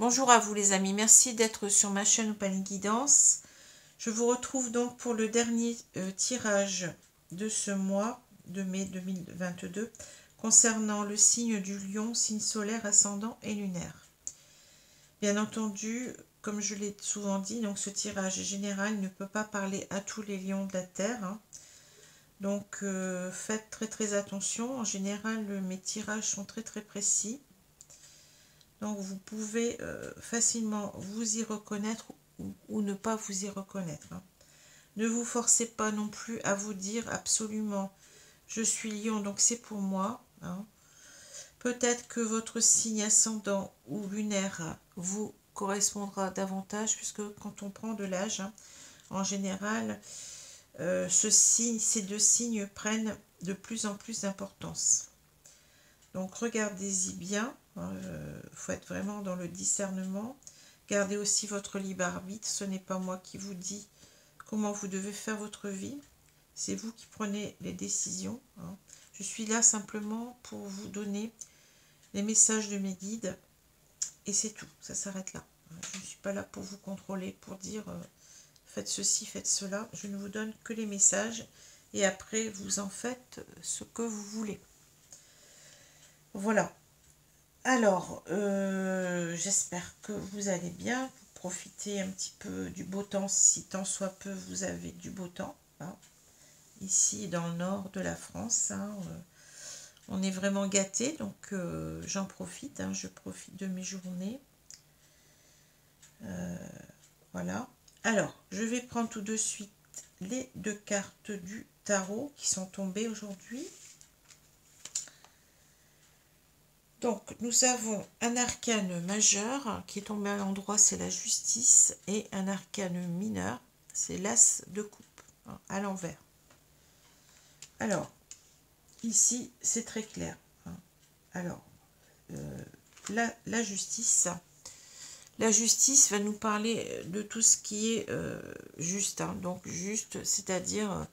Bonjour à vous les amis, merci d'être sur ma chaîne Opaline Guidance. Je vous retrouve donc pour le dernier tirage de ce mois de mai 2022 concernant le signe du Lion, signe solaire, ascendant et lunaire. Bien entendu, comme je l'ai souvent dit, donc ce tirage général ne peut pas parler à tous les lions de la Terre. Donc faites très attention. En général, mes tirages sont très précis. Donc vous pouvez facilement vous y reconnaître ou ne pas vous y reconnaître. Ne vous forcez pas non plus à vous dire absolument je suis lion donc c'est pour moi. Peut-être que votre signe ascendant ou lunaire vous correspondra davantage puisque quand on prend de l'âge, en général, ces deux signes prennent de plus en plus d'importance. Donc regardez-y bien, faut être vraiment dans le discernement. Gardez aussi votre libre arbitre, ce n'est pas moi qui vous dis comment vous devez faire votre vie, c'est vous qui prenez les décisions. Je suis là simplement pour vous donner les messages de mes guides et c'est tout, ça s'arrête là. Je ne suis pas là pour vous contrôler, pour dire faites ceci, faites cela. Je ne vous donne que les messages et après vous en faites ce que vous voulez. Voilà. Alors, j'espère que vous allez bien, vous profitez un petit peu du beau temps, si tant soit peu vous avez du beau temps. Ici, dans le nord de la France, on est vraiment gâtés, donc j'en profite, je profite de mes journées. Voilà. Alors, je vais prendre tout de suite les deux cartes du tarot qui sont tombées aujourd'hui. Donc, nous avons un arcane majeur qui est tombé à l'endroit, c'est la justice, et un arcane mineur, c'est l'as de coupe, à l'envers. Alors, ici, c'est très clair. Alors, la justice va nous parler de tout ce qui est juste. Donc, juste, c'est-à-dire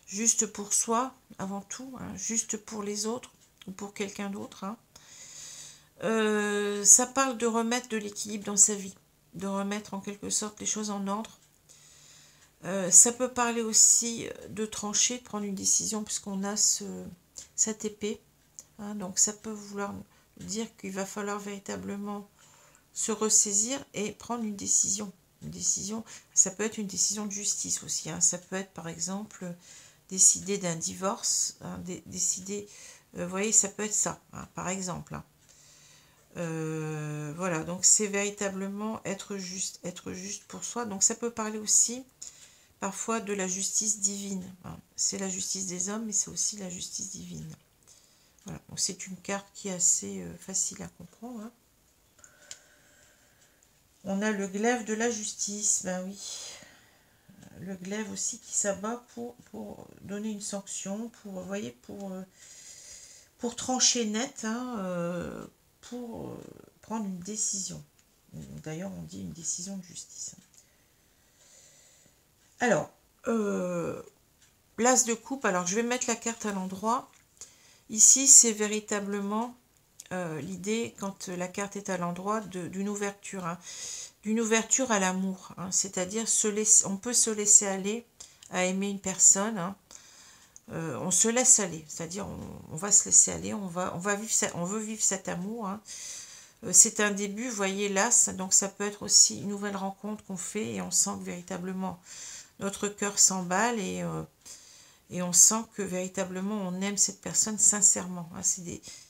juste pour soi, avant tout, juste pour les autres ou pour quelqu'un d'autre. Ça parle de remettre de l'équilibre dans sa vie, de remettre en quelque sorte les choses en ordre. Ça peut parler aussi de trancher, de prendre une décision, puisqu'on a cette épée. Donc ça peut vouloir dire qu'il va falloir véritablement se ressaisir et prendre une décision. Une décision, ça peut être une décision de justice aussi. Ça peut être par exemple décider d'un divorce, décider, vous voyez, ça peut être ça, par exemple. Voilà, donc c'est véritablement être juste pour soi. Donc ça peut parler aussi parfois de la justice divine. C'est la justice des hommes, mais c'est aussi la justice divine. Voilà, donc c'est une carte qui est assez facile à comprendre. On a le glaive de la justice, ben oui. Le glaive aussi qui s'abat pour donner une sanction, pour, vous voyez, pour trancher net, pour prendre une décision. D'ailleurs, on dit une décision de justice. Alors, l'as de coupe, alors je vais mettre la carte à l'endroit. Ici, c'est véritablement l'idée, quand la carte est à l'endroit, d'une ouverture. D'une ouverture à l'amour. C'est-à-dire, on peut se laisser aller à aimer une personne. On se laisse aller. C'est-à-dire, on va se laisser aller. On veut vivre cet amour. C'est un début, vous voyez, l'as. Donc, ça peut être aussi une nouvelle rencontre qu'on fait et on sent que véritablement notre cœur s'emballe et on sent que véritablement on aime cette personne sincèrement.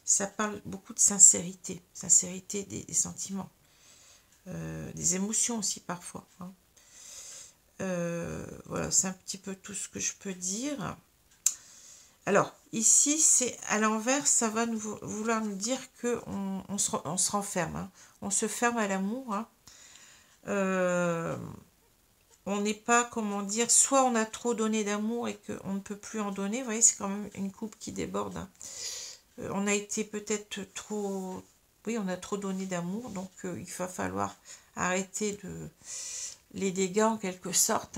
Ça parle beaucoup de sincérité, des sentiments, des émotions aussi parfois. Voilà, c'est un petit peu tout ce que je peux dire. Alors, ici, c'est à l'envers, ça va vouloir nous dire qu'on se renferme, on se ferme à l'amour. On n'est pas, comment dire, soit on a trop donné d'amour et qu'on ne peut plus en donner. Vous voyez, c'est quand même une coupe qui déborde. On a été peut-être trop... Oui, on a trop donné d'amour, donc il va falloir arrêter les dégâts en quelque sorte.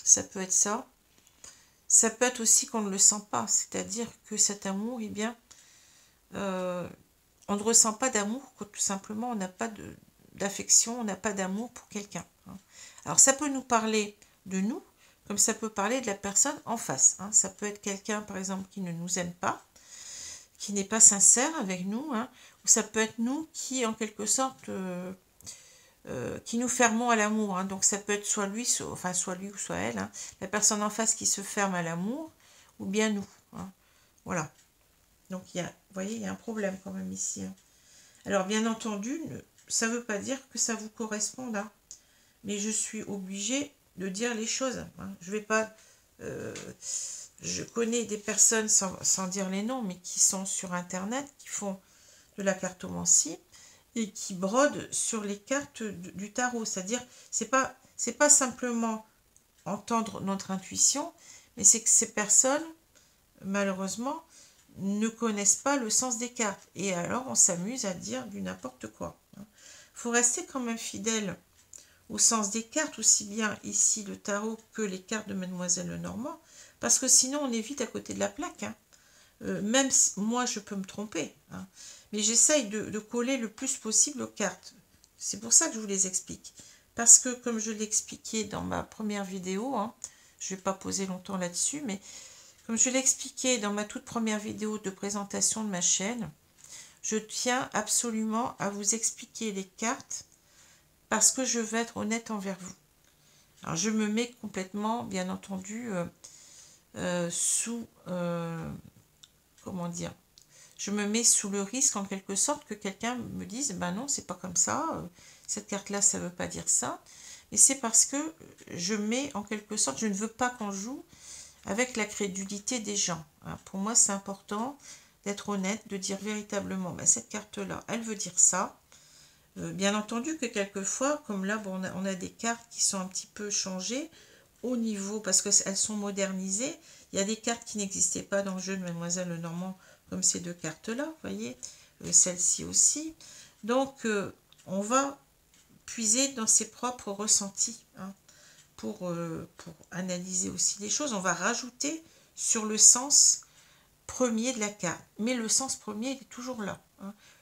Ça peut être ça. Ça peut être aussi qu'on ne le sent pas, c'est-à-dire que cet amour, on ne ressent pas d'amour, tout simplement, on n'a pas d'affection, on n'a pas d'amour pour quelqu'un. Alors ça peut nous parler de nous, comme ça peut parler de la personne en face. Ça peut être quelqu'un, par exemple, qui ne nous aime pas, qui n'est pas sincère avec nous, ou ça peut être nous qui, en quelque sorte, qui nous fermons à l'amour. Donc ça peut être soit lui, soit lui ou soit elle, la personne en face qui se ferme à l'amour, ou bien nous. Voilà. Donc vous voyez, il y a un problème quand même ici. Alors bien entendu, ça ne veut pas dire que ça vous corresponde, mais je suis obligée de dire les choses. Je vais pas... je connais des personnes, sans dire les noms, mais qui sont sur Internet, qui font de la cartomancie et qui brodent sur les cartes du tarot. C'est-à-dire, c'est pas simplement entendre notre intuition, mais c'est que ces personnes, malheureusement, ne connaissent pas le sens des cartes. Et alors, on s'amuse à dire du n'importe quoi. Il faut rester quand même fidèle au sens des cartes, aussi bien ici le tarot que les cartes de Mademoiselle Lenormand, parce que sinon on est vite à côté de la plaque. Même si, moi je peux me tromper, mais j'essaye de coller le plus possible aux cartes. C'est pour ça que je vous les explique. Parce que comme je l'expliquais dans ma première vidéo, je ne vais pas poser longtemps là-dessus, mais comme je l'expliquais dans ma toute première vidéo de présentation de ma chaîne, je tiens absolument à vous expliquer les cartes parce que je veux être honnête envers vous. Alors je me mets complètement, bien entendu, comment dire, je me mets sous le risque en quelque sorte que quelqu'un me dise, ben non, c'est pas comme ça, cette carte-là, ça veut pas dire ça. Et c'est parce que je mets en quelque sorte, je ne veux pas qu'on joue avec la crédulité des gens. Pour moi, c'est important d'être honnête, de dire véritablement, ben, cette carte-là, elle veut dire ça. Bien entendu que quelquefois, comme là, bon, on a des cartes qui sont un petit peu changées au niveau, parce qu'elles sont modernisées. Il y a des cartes qui n'existaient pas dans le jeu de Mademoiselle Lenormand, comme ces deux cartes-là, vous voyez, celle-ci aussi. Donc, on va puiser dans ses propres ressentis, pour analyser aussi les choses. On va rajouter sur le sens premier de la carte. Mais le sens premier, il est toujours là.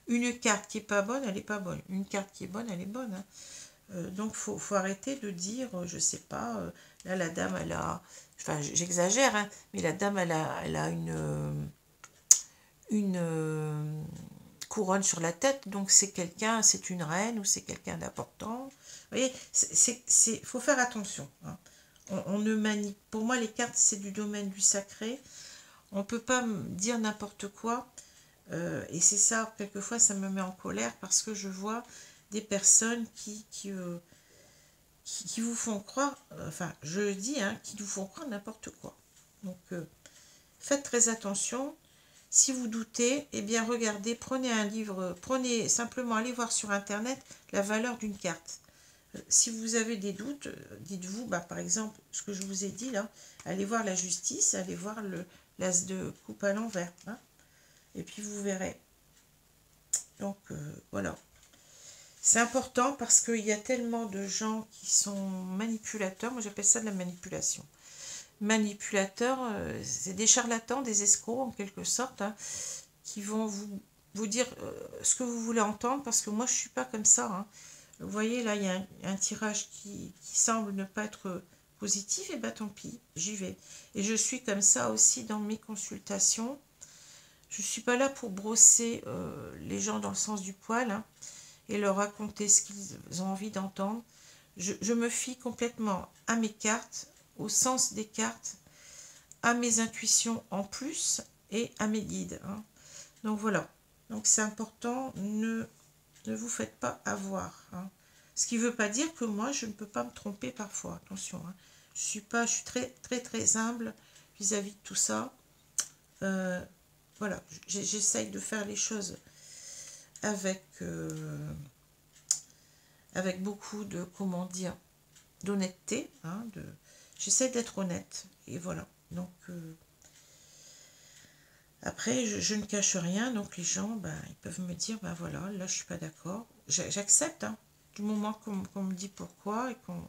Une carte qui n'est pas bonne, elle n'est pas bonne. Une carte qui est bonne, elle est bonne. Donc, il faut arrêter de dire, je ne sais pas, là, la dame, elle a... Enfin, j'exagère, mais la dame, elle a une couronne sur la tête, donc c'est quelqu'un, c'est une reine ou c'est quelqu'un d'important. Vous voyez, faut faire attention. On ne manie... Pour moi, les cartes, c'est du domaine du sacré. On ne peut pas dire n'importe quoi. Et c'est ça, quelquefois, ça me met en colère parce que je vois des personnes qui vous font croire, enfin, je dis, qui vous font croire n'importe quoi. Donc, faites très attention. Si vous doutez, eh bien, regardez, prenez un livre, prenez simplement, allez voir sur Internet la valeur d'une carte. Si vous avez des doutes, dites-vous, par exemple, ce que je vous ai dit là, allez voir la justice, allez voir l'as de coupe à l'envers. Et puis vous verrez. Donc voilà. C'est important parce qu'il y a tellement de gens qui sont manipulateurs. Moi j'appelle ça de la manipulation. Manipulateurs, c'est des charlatans, des escrocs en quelque sorte, qui vont vous dire ce que vous voulez entendre parce que moi je ne suis pas comme ça. Vous voyez là il y a un tirage qui semble ne pas être positif, et tant pis, j'y vais. Et je suis comme ça aussi dans mes consultations. Je ne suis pas là pour brosser les gens dans le sens du poil et leur raconter ce qu'ils ont envie d'entendre. Je me fie complètement à mes cartes, au sens des cartes, à mes intuitions en plus et à mes guides. Donc voilà. Donc c'est important, ne vous faites pas avoir. Ce qui ne veut pas dire que moi je ne peux pas me tromper parfois. Attention. Je suis très très très humble vis-à-vis de tout ça. Voilà, j'essaye de faire les choses avec beaucoup de, comment dire, d'honnêteté. J'essaie d'être honnête. Et voilà. Donc, après, je ne cache rien. Donc, les gens, ils peuvent me dire, voilà, là, je ne suis pas d'accord. J'accepte, du moment qu'on me dit pourquoi et qu'on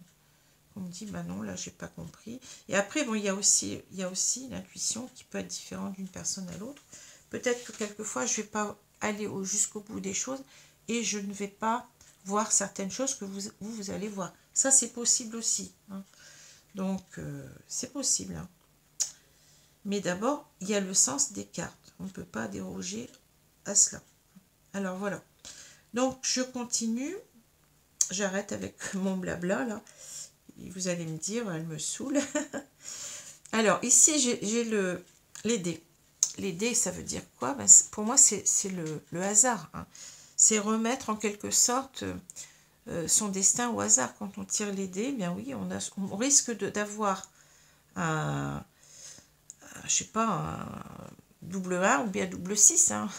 me dit, non, là, j'ai pas compris. Et après, bon, il y a aussi l'intuition qui peut être différente d'une personne à l'autre. Peut-être que quelquefois, je ne vais pas aller jusqu'au bout des choses et je ne vais pas voir certaines choses que vous allez voir. Ça, c'est possible aussi. Hein. Donc, c'est possible. Hein. Mais d'abord, il y a le sens des cartes. On ne peut pas déroger à cela. Alors, voilà. Donc, je continue. J'arrête avec mon blabla, là. Et vous allez me dire, elle me saoule. Alors, ici, j'ai les dés. Les dés, ça veut dire quoi? Ben, pour moi, c'est le hasard. Hein. C'est remettre en quelque sorte son destin au hasard. Quand on tire les dés, bien oui, on risque d'avoir je sais pas, un double 1 ou bien double 6. Hein.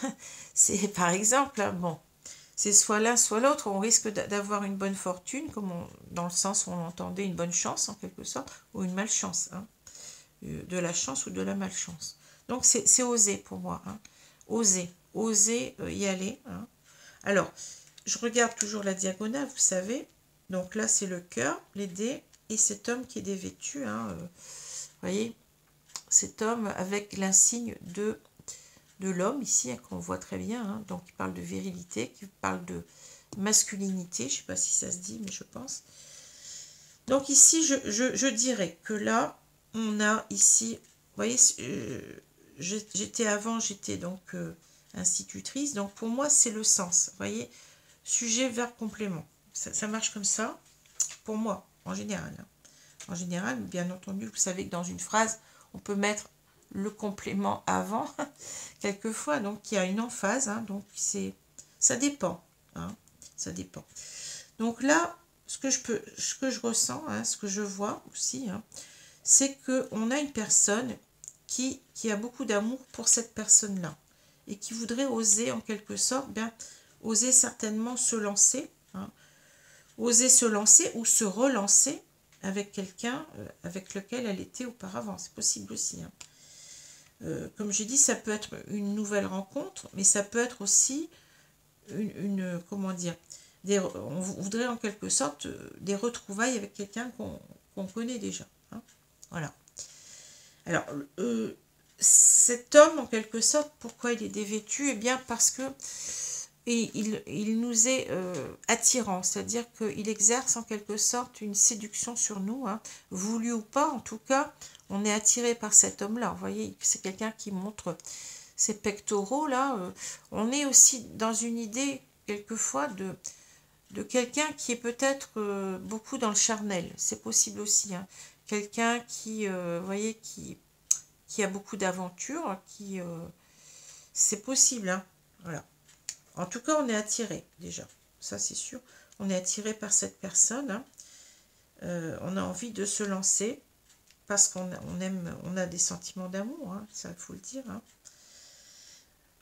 C'est par exemple, hein, bon, c'est soit l'un, soit l'autre. On risque d'avoir une bonne fortune, comme dans le sens où on entendait une bonne chance en quelque sorte, ou une malchance. Hein. De la chance ou de la malchance. Donc c'est oser pour moi. Hein. Oser y aller. Hein. Alors, je regarde toujours la diagonale, vous savez. Donc là, c'est le cœur, les dés, et cet homme qui est dévêtu. Hein, vous voyez, cet homme avec l'insigne de l'homme ici, hein, qu'on voit très bien. Hein, donc, il parle de virilité, qui parle de masculinité. Je ne sais pas si ça se dit, mais je pense. Donc ici, je dirais que là, on a ici, vous voyez, j'étais donc institutrice, donc pour moi, c'est le sens. Vous voyez, sujet, verbe, complément. Ça marche comme ça, pour moi, en général. Hein. En général, bien entendu, vous savez que dans une phrase, on peut mettre le complément avant, quelquefois, donc il y a une emphase, hein, donc ça dépend. Hein, ça dépend. Donc là, ce que je ressens, hein, ce que je vois aussi, hein, c'est qu'on a une personne qui a beaucoup d'amour pour cette personne-là et qui voudrait oser en quelque sorte, bien, oser certainement se lancer, hein, oser se lancer ou se relancer avec quelqu'un avec lequel elle était auparavant. C'est possible aussi. Hein. Comme j'ai dit, ça peut être une nouvelle rencontre, mais ça peut être aussi comment dire, on voudrait en quelque sorte des retrouvailles avec quelqu'un qu'on connaît déjà. Hein. Voilà. Alors, cet homme, en quelque sorte, pourquoi il est dévêtu? Eh bien, parce que il nous est attirant, c'est-à-dire qu'il exerce en quelque sorte une séduction sur nous, hein, voulu ou pas, en tout cas, on est attiré par cet homme-là. Vous voyez, c'est quelqu'un qui montre ses pectoraux, là. On est aussi dans une idée, quelquefois, de quelqu'un qui est peut-être beaucoup dans le charnel. C'est possible aussi. Hein. Quelqu'un qui, vous voyez, qui a beaucoup d'aventures, c'est possible. Hein. Voilà. En tout cas, on est attiré, déjà. Ça, c'est sûr. On est attiré par cette personne. Hein. On a envie de se lancer parce qu'on aime, on a des sentiments d'amour. Hein. Ça, il faut le dire. Hein.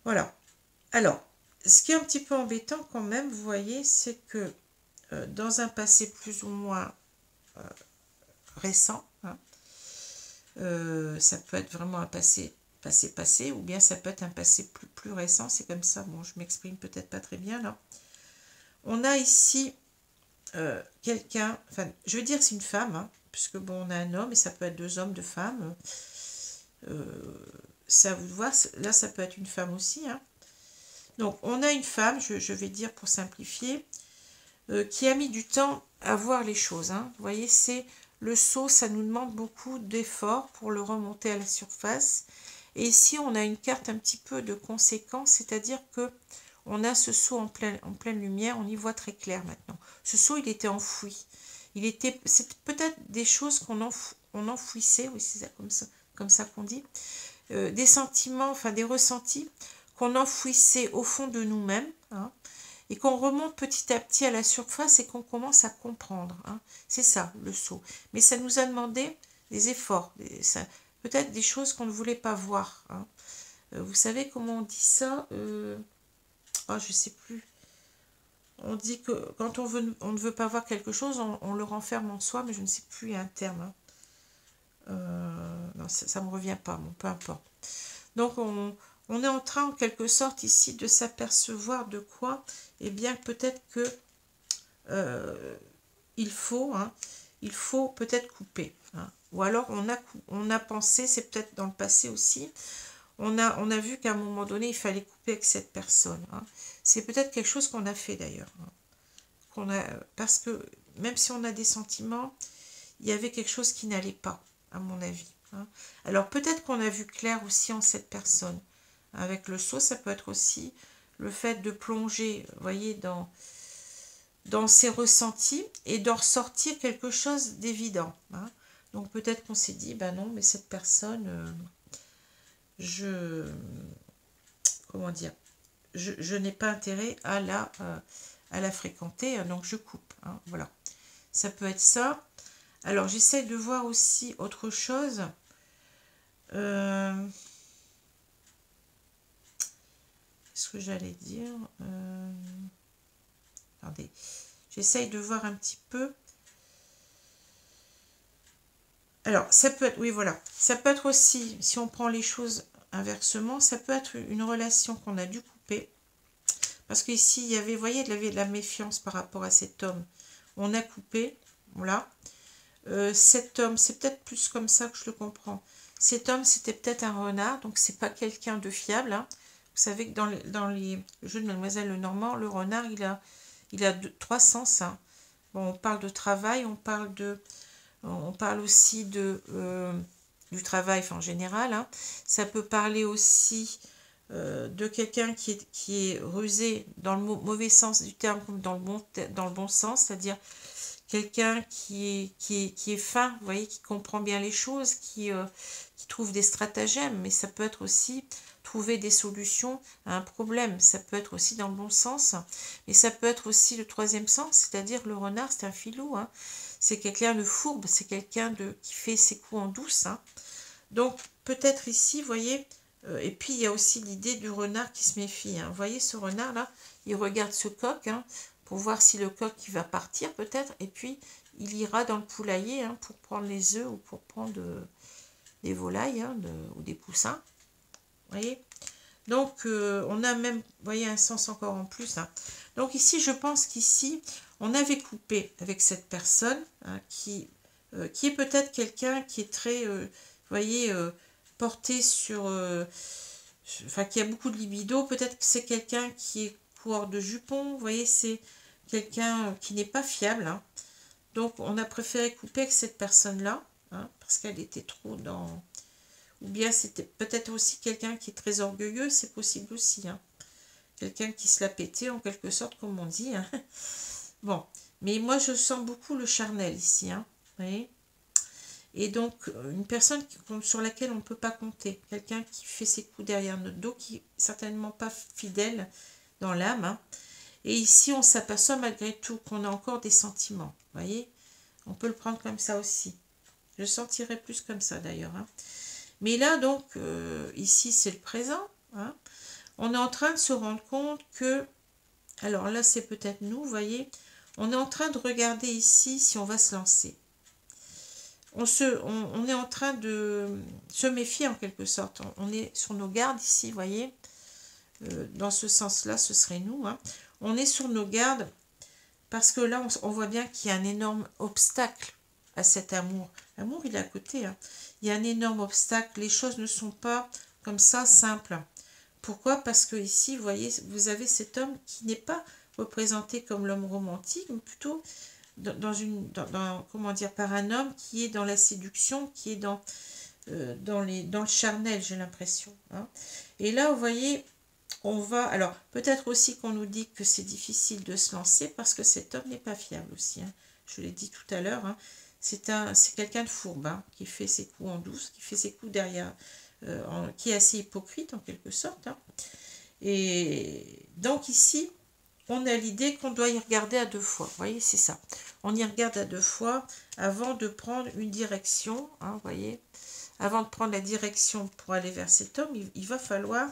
Voilà. Alors, ce qui est un petit peu embêtant quand même, vous voyez, c'est que dans un passé plus ou moins récent, hein, ça peut être vraiment un passé, ou bien ça peut être un passé plus récent, c'est comme ça, bon, je m'exprime peut-être pas très bien là. On a ici quelqu'un, enfin, je veux dire c'est une femme, hein, puisque bon, on a un homme, et ça peut être deux hommes, deux femmes, ça vous voit, là ça peut être une femme aussi, hein. Donc, on a une femme, je vais dire pour simplifier, qui a mis du temps à voir les choses. Hein. Vous voyez, c'est le saut, ça nous demande beaucoup d'efforts pour le remonter à la surface. Et ici, on a une carte un petit peu de conséquence, c'est-à-dire que on a ce saut en pleine lumière, on y voit très clair maintenant. Ce saut, il était enfoui. C'est peut-être des choses on enfouissait, oui, c'est ça, comme ça qu'on dit, des sentiments, enfin des ressentis, qu'on enfouissait au fond de nous-mêmes, hein, et qu'on remonte petit à petit à la surface et qu'on commence à comprendre. Hein. C'est ça, le saut. Mais ça nous a demandé des efforts, peut-être des choses qu'on ne voulait pas voir. Hein. Vous savez comment on dit ça oh, je ne sais plus. On dit que quand on ne veut pas voir quelque chose, on le renferme en soi, mais je ne sais plus, il y a un terme. Hein. Non, ça ne me revient pas, bon, peu importe. Donc, on est en train, en quelque sorte, ici, de s'apercevoir de quoi? Eh bien, peut-être que il faut peut-être couper. Hein. Ou alors, on a pensé, c'est peut-être dans le passé aussi, on a vu qu'à un moment donné, il fallait couper avec cette personne. Hein. C'est peut-être quelque chose qu'on a fait, d'ailleurs. Hein. qu'on a, parce que même si on a des sentiments, il y avait quelque chose qui n'allait pas, à mon avis. Hein. Alors peut-être qu'on a vu clair aussi en cette personne. Avec le saut, ça peut être aussi le fait de plonger, vous voyez, dans ses ressentis et d'en ressortir quelque chose d'évident. Hein. Donc peut-être qu'on s'est dit, ben non, mais cette personne, comment dire, je n'ai pas intérêt à la fréquenter, donc je coupe. Hein, voilà. Ça peut être ça. Alors j'essaie de voir aussi autre chose. Qu'est-ce que j'allais dire attendez, j'essaye de voir un petit peu. Alors, ça peut être, oui, voilà. Ça peut être aussi, si on prend les choses inversement, ça peut être une relation qu'on a dû couper. Parce qu'ici, il y avait, vous voyez, il y avait de la méfiance par rapport à cet homme. On a coupé, voilà. Cet homme, c'est peut-être plus comme ça que je le comprends. Cet homme, c'était peut-être un renard, donc c'est pas quelqu'un de fiable. Hein. Vous savez que dans les jeux de Mademoiselle Lenormand, le renard, il a trois sens. Hein. Bon, on parle de travail, on parle aussi du travail en général. Hein. Ça peut parler aussi de quelqu'un qui est rusé dans le mauvais sens du terme comme dans le bon sens, c'est-à-dire quelqu'un qui est fin, vous voyez, qui comprend bien les choses, qui trouve des stratagèmes, mais ça peut être aussi trouver des solutions à un problème. Ça peut être aussi dans le bon sens, mais ça peut être aussi le troisième sens, c'est-à-dire le renard, c'est un filou, hein. C'est quelqu'un de fourbe, c'est quelqu'un qui fait ses coups en douce. Hein. Donc peut-être ici, vous voyez, et puis il y a aussi l'idée du renard qui se méfie. Hein. Vous voyez ce renard-là, il regarde ce coq, hein, pour voir si le coq il va partir peut-être, et puis il ira dans le poulailler hein, pour prendre les œufs ou pour prendre des volailles hein, ou des poussins. Vous voyez. Donc on a même, vous voyez, un sens encore en plus. Hein. Donc ici, je pense qu'ici, on avait coupé avec cette personne hein, qui est peut-être quelqu'un qui est très, vous voyez, porté sur, enfin qui a beaucoup de libido. Peut-être que c'est quelqu'un qui est coureur de jupons. Vous voyez, c'est quelqu'un qui n'est pas fiable. Hein. Donc on a préféré couper avec cette personne-là hein, parce qu'elle était trop dans... Ou bien c'était peut-être aussi quelqu'un qui est très orgueilleux, c'est possible aussi. Hein. Quelqu'un qui se l'a pété en quelque sorte, comme on dit. Hein. Bon, mais moi je sens beaucoup le charnel ici. Hein. Vous voyez. Et donc une personne sur laquelle on ne peut pas compter. Quelqu'un qui fait ses coups derrière notre dos, qui n'est certainement pas fidèle dans l'âme. Hein. Et ici on s'aperçoit malgré tout qu'on a encore des sentiments. Vous voyez. On peut le prendre comme ça aussi. Je le sentirais plus comme ça d'ailleurs. Hein. Mais là, donc, ici, c'est le présent. Hein. On est en train de se rendre compte que... Alors là, c'est peut-être nous, vous voyez. On est en train de regarder ici si on va se lancer. On est en train de se méfier en quelque sorte. On est sur nos gardes ici, vous voyez. Dans ce sens-là, ce serait nous. Hein. On est sur nos gardes parce que là, on voit bien qu'il y a un énorme obstacle à cet amour. L'amour, il est à côté. Hein. Il y a un énorme obstacle. Les choses ne sont pas comme ça simples. Pourquoi? Parce que ici, vous voyez, vous avez cet homme qui n'est pas représenté comme l'homme romantique, mais plutôt comment dire, par un homme qui est dans la séduction, qui est dans le charnel, j'ai l'impression. Hein. Et là, vous voyez, on va... Alors, peut-être aussi qu'on nous dit que c'est difficile de se lancer parce que cet homme n'est pas fiable aussi. Hein. Je l'ai dit tout à l'heure. Hein. C'est quelqu'un de fourbe, hein, qui fait ses coups en douce, qui fait ses coups derrière, qui est assez hypocrite en quelque sorte. Hein. Et donc ici, on a l'idée qu'on doit y regarder à deux fois. Vous voyez, c'est ça. On y regarde à deux fois avant de prendre une direction. Hein, vous voyez, avant de prendre la direction pour aller vers cet homme, il va falloir...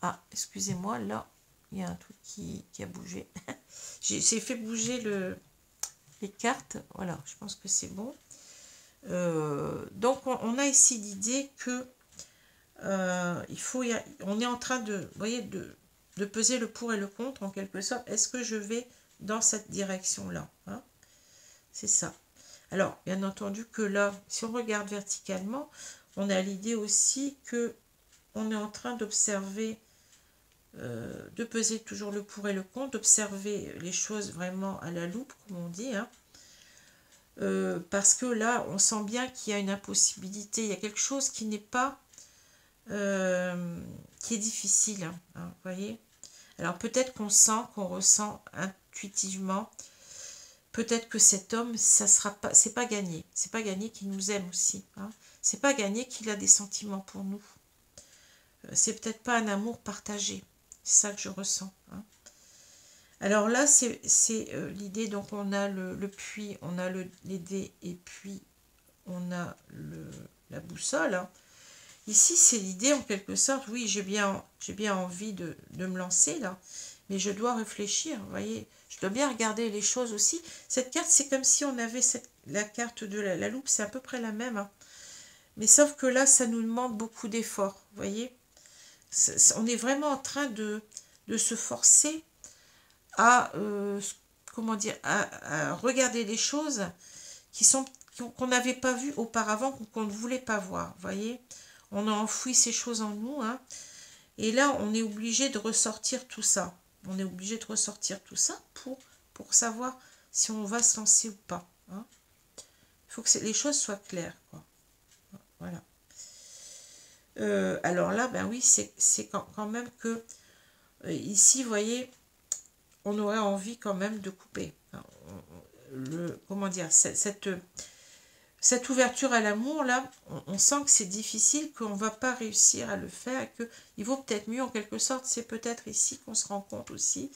Ah, excusez-moi, là, il y a un truc qui a bougé. J'ai fait bouger les cartes. Voilà, je pense que c'est bon. Donc, on a ici l'idée que on est en train de, vous voyez, de peser le pour et le contre en quelque sorte. Est-ce que je vais dans cette direction-là hein? C'est ça. Alors, bien entendu que là, si on regarde verticalement, on a l'idée aussi que on est en train d'observer de peser toujours le pour et le contre, d'observer les choses vraiment à la loupe, comme on dit, hein. Parce que là, on sent bien qu'il y a une impossibilité, il y a quelque chose qui n'est pas, qui est difficile, hein, vous voyez. Alors peut-être qu'on sent, qu'on ressent intuitivement, peut-être que cet homme, ça sera pas, c'est pas gagné qu'il nous aime aussi, hein. C'est pas gagné qu'il a des sentiments pour nous. C'est peut-être pas un amour partagé, c'est ça que je ressens, hein. Alors là, c'est l'idée, donc on a le puits, on a les dés, et puis on a la boussole, hein. Ici, c'est l'idée en quelque sorte, oui, j'ai bien envie de me lancer là, mais je dois réfléchir, vous voyez, je dois bien regarder les choses aussi. Cette carte, c'est comme si on avait la carte de la loupe, c'est à peu près la même, hein. Mais sauf que là, ça nous demande beaucoup d'efforts, vous voyez. On est vraiment en train de se forcer à, comment dire, à regarder des choses qu'on n'avait pas vues auparavant, qu'on ne voulait pas voir, vous voyez. On a enfoui ces choses en nous, hein, et là, on est obligé de ressortir tout ça. On est obligé de ressortir tout ça pour savoir si on va se lancer ou pas, hein. Il faut que les choses soient claires, quoi. Voilà. Alors là, ben oui, c'est quand même que ici, vous voyez, on aurait envie quand même de couper. Comment dire, cette ouverture à l'amour, là, on sent que c'est difficile, qu'on ne va pas réussir à le faire, et qu'il vaut peut-être mieux, en quelque sorte, c'est peut-être ici qu'on se rend compte aussi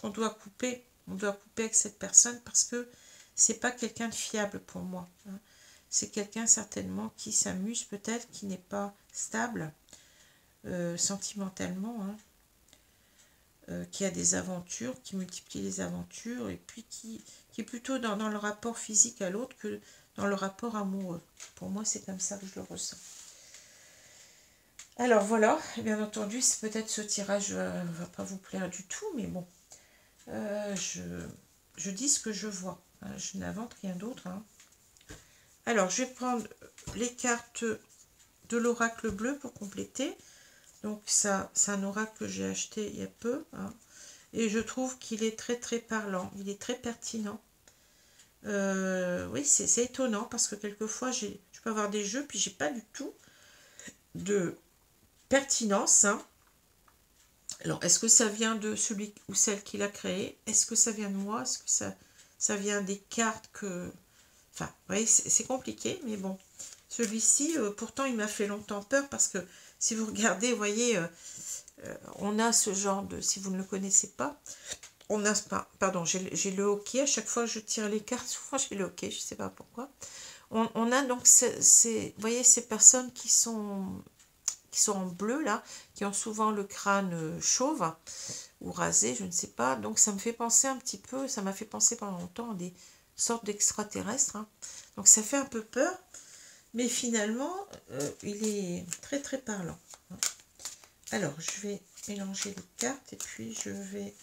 qu'on doit couper. On doit couper avec cette personne parce que c'est pas quelqu'un de fiable pour moi, hein. C'est quelqu'un certainement qui s'amuse peut-être, qui n'est pas stable sentimentalement, hein, qui a des aventures, qui multiplie les aventures, et puis qui est plutôt dans le rapport physique à l'autre que dans le rapport amoureux. Pour moi, c'est comme ça que je le ressens. Alors voilà, bien entendu, peut-être ce tirage ne va pas vous plaire du tout, mais bon, je dis ce que je vois, hein, je n'invente rien d'autre, hein. Alors, je vais prendre les cartes de l'oracle bleu pour compléter. Donc ça, c'est un oracle que j'ai acheté il y a peu, hein, et je trouve qu'il est très très parlant, il est très pertinent. Oui, c'est étonnant parce que quelquefois je peux avoir des jeux puis j'ai pas du tout de pertinence, hein. Alors, est-ce que ça vient de celui ou celle qui l'a créé? Est-ce que ça vient de moi? Est-ce que ça vient des cartes que... Enfin, vous voyez, c'est compliqué, mais bon. Celui-ci, pourtant, il m'a fait longtemps peur parce que si vous regardez, vous voyez, on a ce genre de... Si vous ne le connaissez pas, on a... Pardon, j'ai le hockey. À chaque fois que je tire les cartes, souvent j'ai le hockey, je ne sais pas pourquoi. On a donc, vous voyez, ces personnes qui sont en bleu, là, qui ont souvent le crâne chauve ou rasé, je ne sais pas. Donc, ça me fait penser un petit peu, ça m'a fait penser pendant longtemps à des sortes d'extraterrestres, hein. Donc, ça fait un peu peur. Mais finalement, il est très très parlant, hein. Alors, je vais mélanger les cartes et puis je vais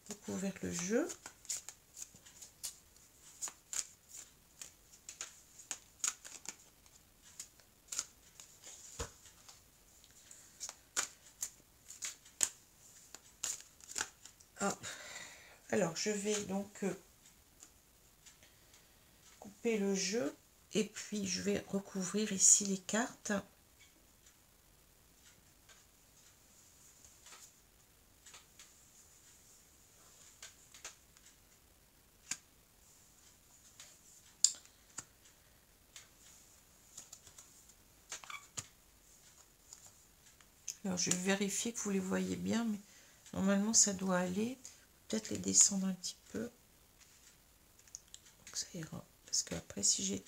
découvrir le jeu. Ah. Alors, je vais donc couper le jeu. Et puis, je vais recouvrir ici les cartes. Alors, je vais vérifier que vous les voyez bien, mais normalement, ça doit aller. Peut-être les descendre un petit peu. Donc, ça ira. Parce que après, si j'ai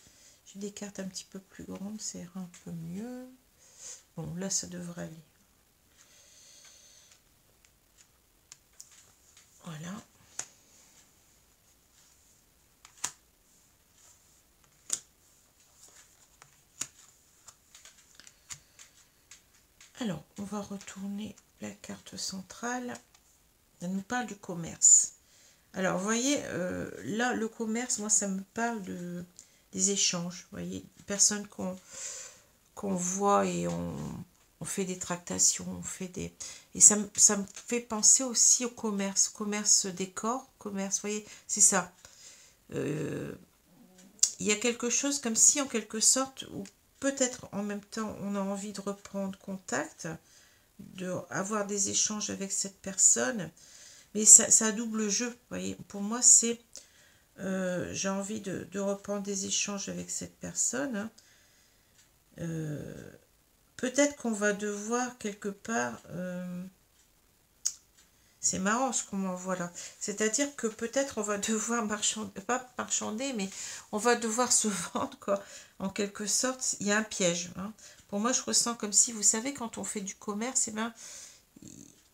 des cartes un petit peu plus grandes, ça ira un peu mieux. Bon, là, ça devrait aller. Voilà. Alors, on va retourner la carte centrale. Elle nous parle du commerce. Alors, vous voyez, là, le commerce, moi, ça me parle des échanges. Vous voyez, personnes qu'on voit et on fait des tractations, on fait des... Et ça me fait penser aussi au commerce décor, commerce, vous voyez, c'est ça. Il y a quelque chose comme si, en quelque sorte, ou peut-être en même temps, on a envie de reprendre contact, avoir des échanges avec cette personne, mais ça a double jeu, vous voyez. Pour moi, c'est... j'ai envie de reprendre des échanges avec cette personne, hein. Peut-être qu'on va devoir quelque part... c'est marrant ce qu'on m'envoie là. C'est-à-dire que peut-être on va devoir marchander, pas marchander, mais on va devoir se vendre, quoi. En quelque sorte, il y a un piège, hein. Pour moi, je ressens comme si, vous savez, quand on fait du commerce, eh ben,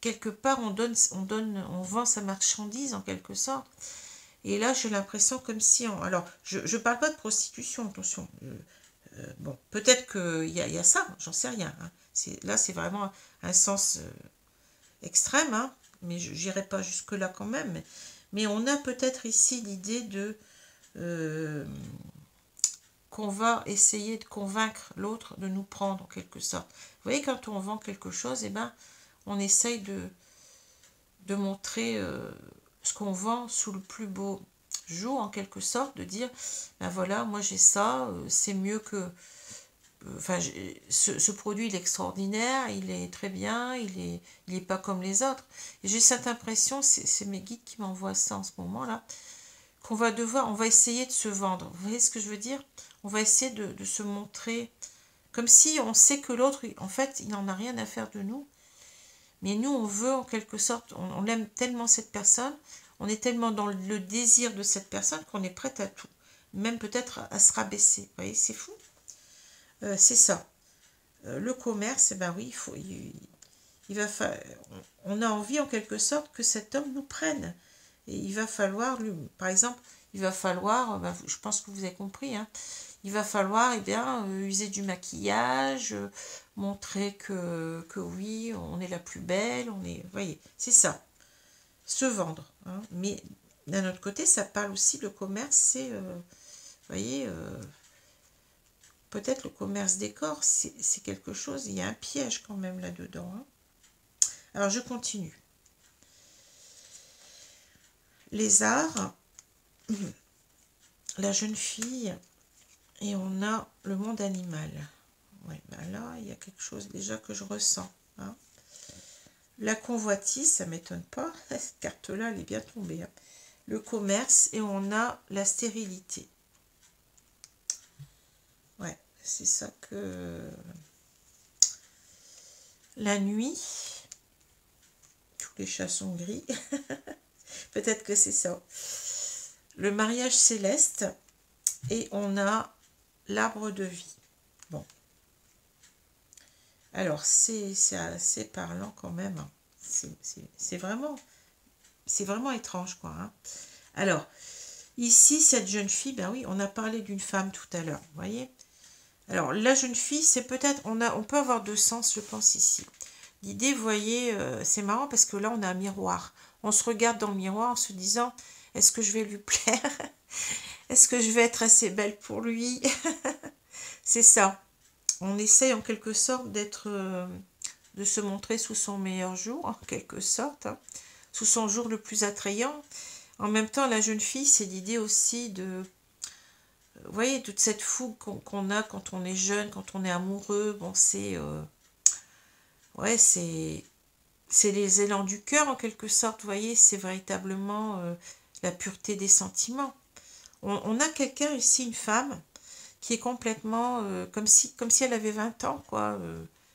quelque part, on vend sa marchandise en quelque sorte. Et là, j'ai l'impression comme si... alors, je ne parle pas de prostitution, attention. Bon, peut-être qu'il y a ça, j'en sais rien, hein. Là, c'est vraiment un sens extrême, hein, mais je n'irai pas jusque-là quand même. Mais on a peut-être ici l'idée de... qu'on va essayer de convaincre l'autre de nous prendre, en quelque sorte. Vous voyez, quand on vend quelque chose, eh ben, on essaye de montrer ce qu'on vend sous le plus beau jour, en quelque sorte, de dire, ben voilà, moi j'ai ça, c'est mieux que... Enfin, ce produit, il est extraordinaire, il est très bien, il est pas comme les autres. Et j'ai cette impression, c'est mes guides qui m'envoient ça en ce moment-là, qu'on va on va essayer de se vendre. Vous voyez ce que je veux dire? On va essayer de se montrer comme si on sait que l'autre, en fait, il n'en a rien à faire de nous. Mais nous, on veut en quelque sorte, on aime tellement cette personne, on est tellement dans le désir de cette personne qu'on est prête à tout. Même peut-être à se rabaisser. Vous voyez, c'est fou. C'est ça. Le commerce, eh ben oui, on a envie en quelque sorte que cet homme nous prenne. Et il va falloir, par exemple, il va falloir, ben, je pense que vous avez compris, hein, il va falloir eh bien, user du maquillage, montrer que oui, on est la plus belle, vous voyez, c'est ça, se vendre, hein. Mais d'un autre côté, ça parle aussi, le commerce, c'est, vous voyez, peut-être le commerce décor, c'est quelque chose, il y a un piège quand même là-dedans, hein. Alors, je continue. Les arts, la jeune fille, et on a le monde animal. Ouais, ben là, il y a quelque chose déjà que je ressens, hein. La convoitise, ça ne m'étonne pas. Cette carte-là, elle est bien tombée, hein. Le commerce, et on a la stérilité. Ouais, c'est ça que... La nuit, tous les chats sont gris. Peut-être que c'est ça. Le mariage céleste, et on a l'arbre de vie. Bon. Alors, c'est assez parlant quand même, hein. C'est vraiment étrange, quoi, hein. Alors, ici, cette jeune fille, ben oui, on a parlé d'une femme tout à l'heure, vous voyez. Alors, la jeune fille, c'est peut-être, on peut avoir deux sens, je pense, ici. L'idée, vous voyez, c'est marrant parce que là, on a un miroir. On se regarde dans le miroir en se disant, est-ce que je vais lui plaire? Est-ce que je vais être assez belle pour lui? C'est ça. On essaye en quelque sorte de se montrer sous son meilleur jour, en quelque sorte, hein, sous son jour le plus attrayant. En même temps, la jeune fille, c'est l'idée aussi de... Vous voyez, toute cette fougue qu'on a quand on est jeune, quand on est amoureux, bon, c'est... ouais, c'est les élans du cœur, en quelque sorte, vous voyez, c'est véritablement la pureté des sentiments. On a quelqu'un ici, une femme, qui est complètement comme si elle avait 20 ans, quoi.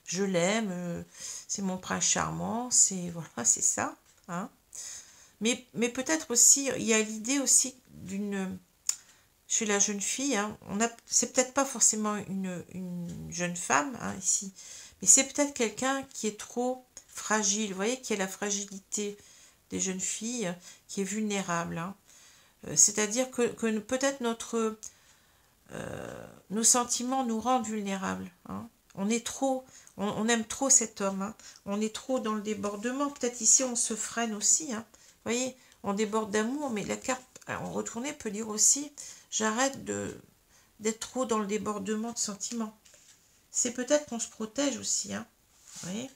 Je l'aime, c'est mon prince charmant, voilà, c'est ça, hein. Mais peut-être aussi, il y a l'idée aussi chez la jeune fille, hein, c'est peut-être pas forcément une jeune femme, hein, ici, mais c'est peut-être quelqu'un qui est trop fragile, vous voyez, qui a la fragilité des jeunes filles, qui est vulnérable, hein. C'est-à-dire que peut-être nos sentiments nous rendent vulnérables, hein. On aime trop cet homme, hein. On est trop dans le débordement. Peut-être ici on se freine aussi, hein. Vous voyez, on déborde d'amour, mais la carte en retournée peut dire aussi, j'arrête d'être trop dans le débordement de sentiments. C'est peut-être qu'on se protège aussi, hein. Vous voyez?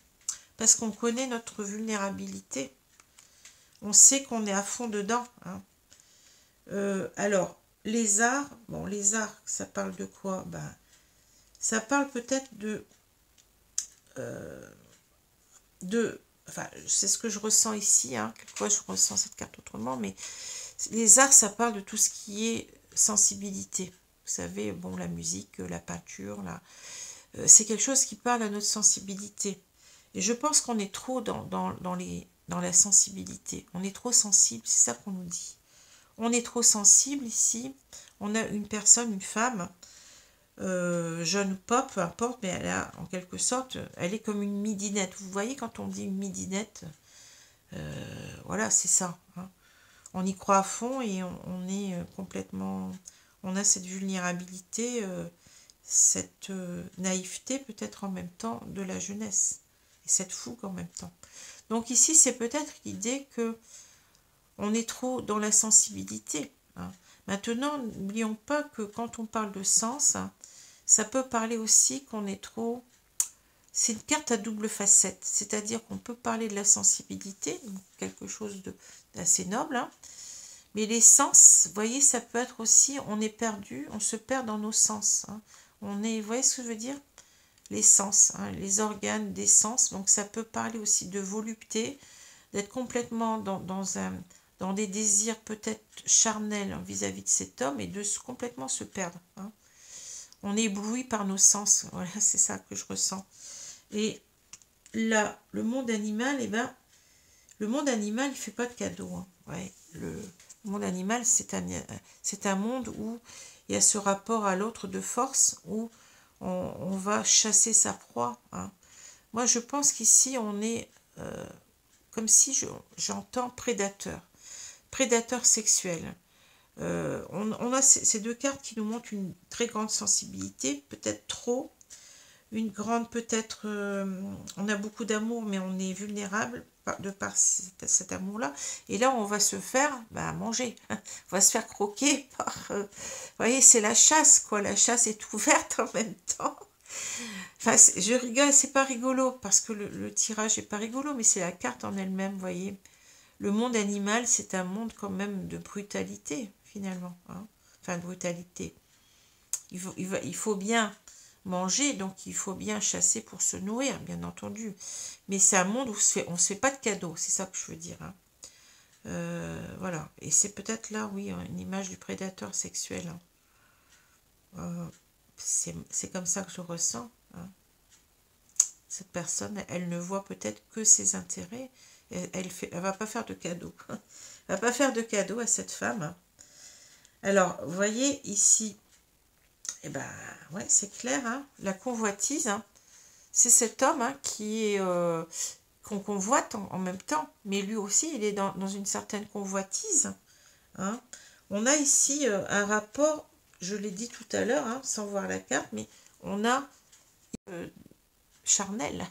Parce qu'on connaît notre vulnérabilité. On sait qu'on est à fond dedans. Hein. Alors, les arts, bon, les arts, ça parle de quoi? Ben, ça parle peut-être enfin, c'est ce que je ressens ici. Hein. Quelquefois, je ressens cette carte autrement, mais les arts, ça parle de tout ce qui est sensibilité. Vous savez, bon, la musique, la peinture, c'est quelque chose qui parle à notre sensibilité. Et je pense qu'on est trop dans la sensibilité. On est trop sensible, c'est ça qu'on nous dit. On est trop sensible ici. On a une personne, une femme, jeune ou pas, peu importe, mais elle a, en quelque sorte, elle est comme une midinette. Vous voyez, quand on dit une midinette, voilà, c'est ça. Hein. On y croit à fond et on est complètement... On a cette vulnérabilité, cette naïveté peut-être en même temps de la jeunesse. Et cette fougue en même temps. Donc ici, c'est peut-être l'idée que on est trop dans la sensibilité. Hein. Maintenant, n'oublions pas que quand on parle de sens, hein, ça peut parler aussi qu'on est trop... C'est une carte à double facette, c'est-à-dire qu'on peut parler de la sensibilité, donc quelque chose d'assez noble, hein, mais les sens, vous voyez, ça peut être aussi, on est perdu, on se perd dans nos sens. Hein. On est, vous voyez ce que je veux dire? Les sens, hein, les organes des sens, donc ça peut parler aussi de volupté, d'être complètement dans des désirs peut-être charnels vis-à-vis de cet homme et de complètement se perdre. Hein. On est ébloui par nos sens, voilà, c'est ça que je ressens. Et là, le monde animal, eh ben, le monde animal, il ne fait pas de cadeaux. Hein. Ouais, le monde animal, c'est un monde où il y a ce rapport à l'autre de force, où on va chasser sa proie. Hein. Moi, je pense qu'ici, on est comme si j'entends prédateur, prédateur sexuel. On a ces deux cartes qui nous montrent une très grande sensibilité, peut-être trop, une grande peut-être, on a beaucoup d'amour mais on est vulnérable de par cet amour-là. Et là, on va se faire manger, on va se faire croquer par... vous voyez, c'est la chasse, quoi. La chasse est ouverte en même temps. Enfin, je rigole, c'est pas rigolo, parce que le tirage est pas rigolo, mais c'est la carte en elle-même, vous voyez. Le monde animal, c'est un monde quand même de brutalité, finalement. Hein. Enfin, de brutalité. Il faut bien manger, donc il faut bien chasser pour se nourrir, bien entendu. Mais c'est un monde où on ne se fait pas de cadeaux, c'est ça que je veux dire. Hein. Voilà. Et c'est peut-être là, oui, une image du prédateur sexuel. Hein. C'est comme ça que je ressens. Hein. Cette personne, elle ne voit peut-être que ses intérêts. Elle va pas faire de cadeaux. Elle va pas faire de cadeaux à cette femme. Alors, vous voyez ici, eh ben, ouais, c'est clair, hein, la convoitise, hein, c'est cet homme hein, qui est qu'on convoite en même temps, mais lui aussi, il est dans une certaine convoitise. Hein. On a ici un rapport, je l'ai dit tout à l'heure, hein, sans voir la carte, mais on a charnel,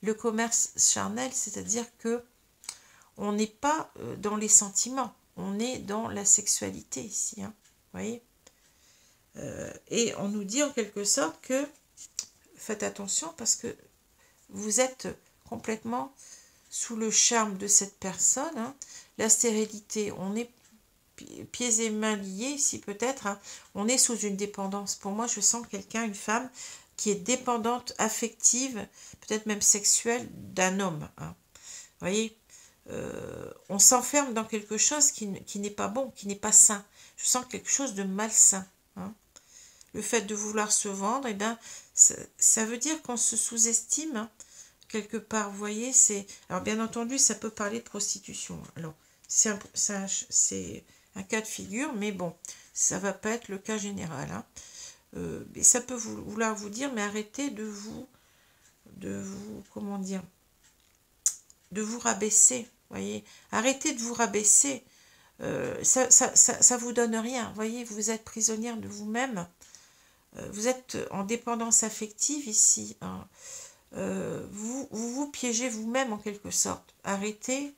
le commerce charnel, c'est-à-dire que on n'est pas dans les sentiments, on est dans la sexualité ici, hein, vous voyez. Et on nous dit en quelque sorte que faites attention parce que vous êtes complètement sous le charme de cette personne. Hein. La stérilité, on est pieds et mains liés ici peut-être. Hein. On est sous une dépendance. Pour moi, je sens quelqu'un, une femme, qui est dépendante affective, peut-être même sexuelle, d'un homme. Hein. Vous voyez, on s'enferme dans quelque chose qui n'est pas bon, qui n'est pas sain. Je sens quelque chose de malsain. Hein. Le fait de vouloir se vendre, eh ben, ça veut dire qu'on se sous-estime, hein, quelque part, vous voyez, c'est... Alors, bien entendu, ça peut parler de prostitution. Alors, c'est un cas de figure, mais bon, ça va pas être le cas général. Hein. Et ça peut vouloir vous dire, mais arrêtez de vous, comment dire, de vous rabaisser, vous voyez. Arrêtez de vous rabaisser. Ça vous donne rien, vous voyez, vous êtes prisonnière de vous-même. Vous êtes en dépendance affective ici. Hein. Vous piégez vous-même en quelque sorte. Arrêtez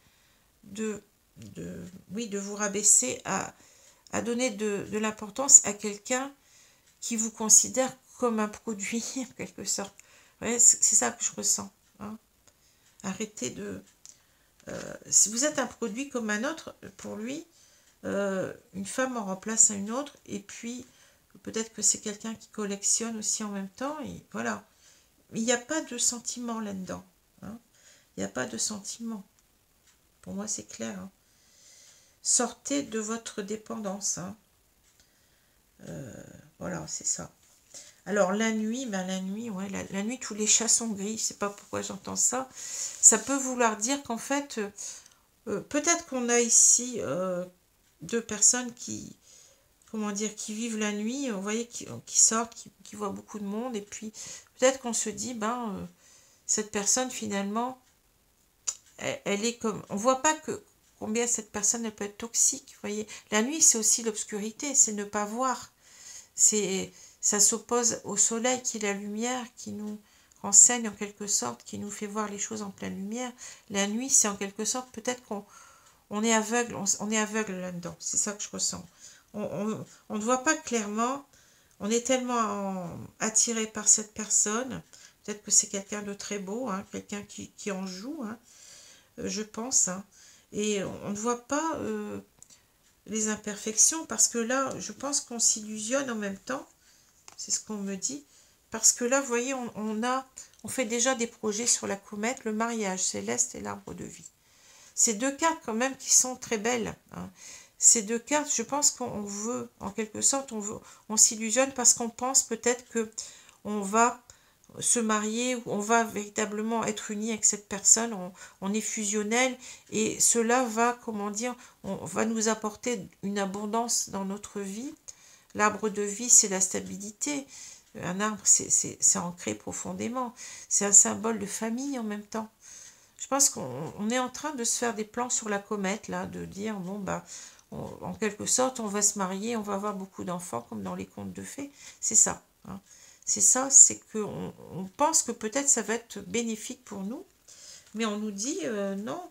de vous rabaisser à donner de l'importance à quelqu'un qui vous considère comme un produit en quelque sorte. Ouais, c'est ça que je ressens. Hein. Arrêtez de... si vous êtes un produit comme un autre, pour lui, une femme en remplace une autre, et puis peut-être que c'est quelqu'un qui collectionne aussi en même temps, et voilà. Il n'y a pas de sentiment là-dedans. Hein. Il n'y a pas de sentiment. Pour moi, c'est clair. Hein. Sortez de votre dépendance. Hein. Voilà, c'est ça. Alors, la nuit, ouais, la nuit, tous les chats sont gris. Je ne sais pas pourquoi j'entends ça. Ça peut vouloir dire qu'en fait, peut-être qu'on a ici deux personnes qui, comment dire, qui vivent la nuit, vous voyez, qui sortent, qui voient beaucoup de monde, et puis peut-être qu'on se dit, cette personne, finalement, elle est comme... On voit pas que combien cette personne, elle peut être toxique, vous voyez. La nuit, c'est aussi l'obscurité, c'est ne pas voir. Ça s'oppose au soleil qui est la lumière, qui nous renseigne en quelque sorte, qui nous fait voir les choses en pleine lumière. La nuit, c'est en quelque sorte, peut-être qu'on est aveugle, on est aveugle là-dedans. C'est ça que je ressens. On ne voit pas clairement, on est tellement attiré par cette personne. Peut-être que c'est quelqu'un de très beau, hein, quelqu'un qui en joue, hein, je pense. Hein, et on ne voit pas les imperfections, parce que là, je pense qu'on s'illusionne en même temps. C'est ce qu'on me dit. Parce que là, vous voyez, on fait déjà des projets sur la comète, le mariage céleste et l'arbre de vie. Ces deux cartes quand même qui sont très belles. Hein. Ces deux cartes, je pense qu'on veut, en quelque sorte, on s'illusionne parce qu'on pense peut-être que on va se marier, ou on va véritablement être uni avec cette personne, on est fusionnel, et cela va, comment dire, on va nous apporter une abondance dans notre vie. L'arbre de vie, c'est la stabilité. Un arbre, c'est ancré profondément. C'est un symbole de famille en même temps. Je pense qu'on est en train de se faire des plans sur la comète, là, de dire, bon, en quelque sorte, on va se marier, on va avoir beaucoup d'enfants, comme dans les contes de fées. C'est ça. Hein. C'est ça, c'est qu'on pense que peut-être ça va être bénéfique pour nous, mais on nous dit, non,